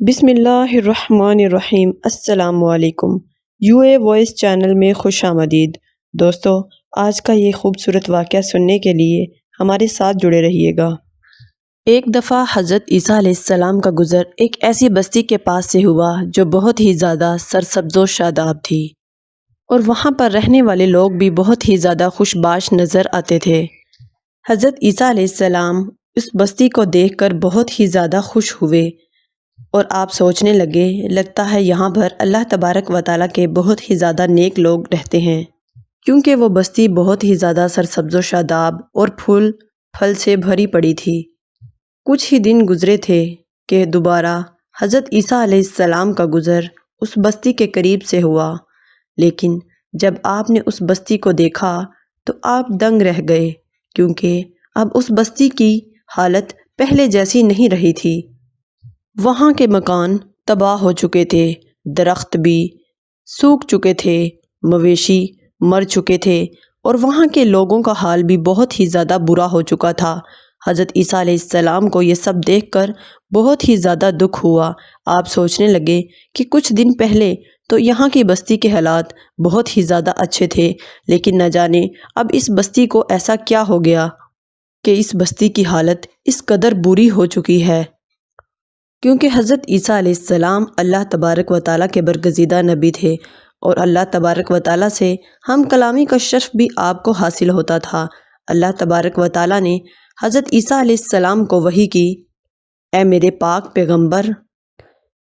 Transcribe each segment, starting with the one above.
بسم اللہ الرحمن الرحیم۔ السلام علیکم۔ یو اے وائس چینل میں خوش آمدید۔ دوستو، آج کا یہ خوبصورت واقعہ سننے کے لیے ہمارے ساتھ جڑے رہیے گا۔ ایک دفعہ حضرت عیسیٰ علیہ السلام کا گزر ایک ایسی بستی کے پاس سے ہوا جو بہت ہی زیادہ سرسبز و شاداب تھی، اور وہاں پر رہنے والے لوگ بھی بہت ہی زیادہ خوش باش نظر آتے تھے۔ حضرت عیسیٰ علیہ السلام اس بستی کو دیکھ کر بہت ہی زیادہ خوش ہوئے، اور آپ سوچنے لگتا ہے یہاں پر اللہ تبارک و تعالیٰ کے بہت ہی زیادہ نیک لوگ رہتے ہیں، کیونکہ وہ بستی بہت ہی زیادہ سرسبز و شاداب اور پھول پھل سے بھری پڑی تھی۔ کچھ ہی دن گزرے تھے کہ دوبارہ حضرت عیسیٰ علیہ السلام کا گزر اس بستی کے قریب سے ہوا، لیکن جب آپ نے اس بستی کو دیکھا تو آپ دنگ رہ گئے، کیونکہ اب اس بستی کی حالت پہلے جیسی نہیں رہی تھی۔ وہاں کے مکان تباہ ہو چکے تھے، درخت بھی سوکھ چکے تھے، مویشی مر چکے تھے، اور وہاں کے لوگوں کا حال بھی بہت ہی زیادہ برا ہو چکا تھا۔ حضرت عیسیٰ علیہ السلام کو یہ سب دیکھ کر بہت ہی زیادہ دکھ ہوا۔ آپ سوچنے لگے کہ کچھ دن پہلے تو یہاں کی بستی کے حالات بہت ہی زیادہ اچھے تھے، لیکن نہ جانے اب اس بستی کو ایسا کیا ہو گیا کہ اس بستی کی حالت اس قدر بری ہو چکی ہے۔ کیونکہ حضرت عیسیٰ علیہ السلام اللہ تبارک و تعالیٰ کے برگزیدہ نبی تھے، اور اللہ تبارک و تعالیٰ سے ہم کلامی کا شرف بھی آپ کو حاصل ہوتا تھا۔ اللہ تبارک و تعالیٰ نے حضرت عیسیٰ علیہ السلام کو وحی کی، اے میرے پاک پیغمبر،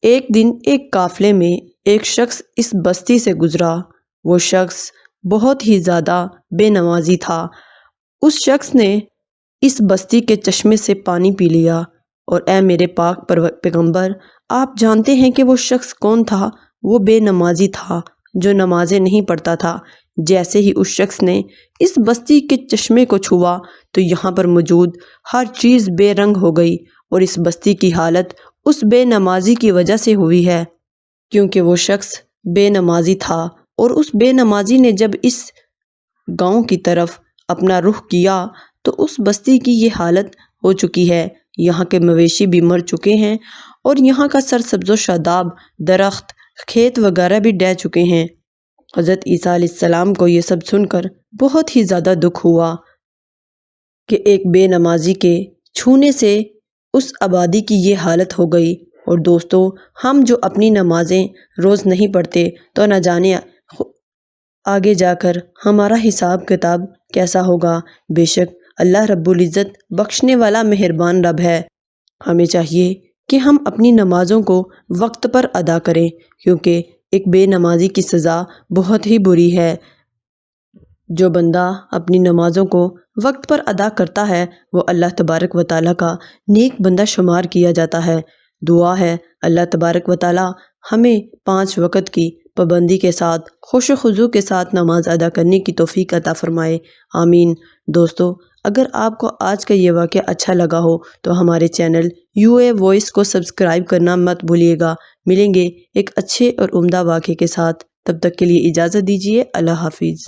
ایک دن ایک قافلے میں ایک شخص اس بستی سے گزرا۔ وہ شخص بہت ہی زیادہ بے نمازی تھا۔ اس شخص نے اس بستی کے چشمے سے پانی پی لیا، اور اے میرے پاک پیغمبر، آپ جانتے ہیں کہ وہ شخص کون تھا؟ وہ بے نمازی تھا جو نمازیں نہیں پڑھتا تھا۔ جیسے ہی اس شخص نے اس بستی کے چشمے کو چھوا تو یہاں پر موجود ہر چیز بے رنگ ہو گئی، اور اس بستی کی حالت اس بے نمازی کی وجہ سے ہوئی ہے، کیونکہ وہ شخص بے نمازی تھا، اور اس بے نمازی نے جب اس گاؤں کی طرف اپنا رخ کیا تو اس بستی کی یہ حالت ہو چکی ہے۔ یہاں کے مویشی بھی مر چکے ہیں، اور یہاں کا سرسبز و شاداب درخت، کھیت وغیرہ بھی ڈہ چکے ہیں۔ حضرت عیسیٰ علیہ السلام کو یہ سب سن کر بہت ہی زیادہ دکھ ہوا کہ ایک بے نمازی کے چھونے سے اس آبادی کی یہ حالت ہو گئی۔ اور دوستو، ہم جو اپنی نمازیں روز نہیں پڑھتے تو نہ جانے آگے جا کر ہمارا حساب کتاب کیسا ہوگا۔ بے شک اللہ رب العزت بخشنے والا مہربان رب ہے۔ ہمیں چاہیے کہ ہم اپنی نمازوں کو وقت پر ادا کریں، کیونکہ ایک بے نمازی کی سزا بہت ہی بری ہے۔ جو بندہ اپنی نمازوں کو وقت پر ادا کرتا ہے وہ اللہ تبارک و تعالیٰ کا نیک بندہ شمار کیا جاتا ہے۔ دعا ہے اللہ تبارک و تعالیٰ ہمیں 5 وقت کی پابندی کے ساتھ خوش و خضوع کے ساتھ نماز ادا کرنے کی توفیق عطا فرمائے، آمین۔ دوستو، اگر آپ کو آج کا یہ واقعہ اچھا لگا ہو تو ہمارے چینل یو اے وائس کو سبسکرائب کرنا مت بھولیے گا۔ ملیں گے ایک اچھے اور عمدہ واقعے کے ساتھ، تب تک کے لیے اجازت دیجیے۔ اللہ حافظ۔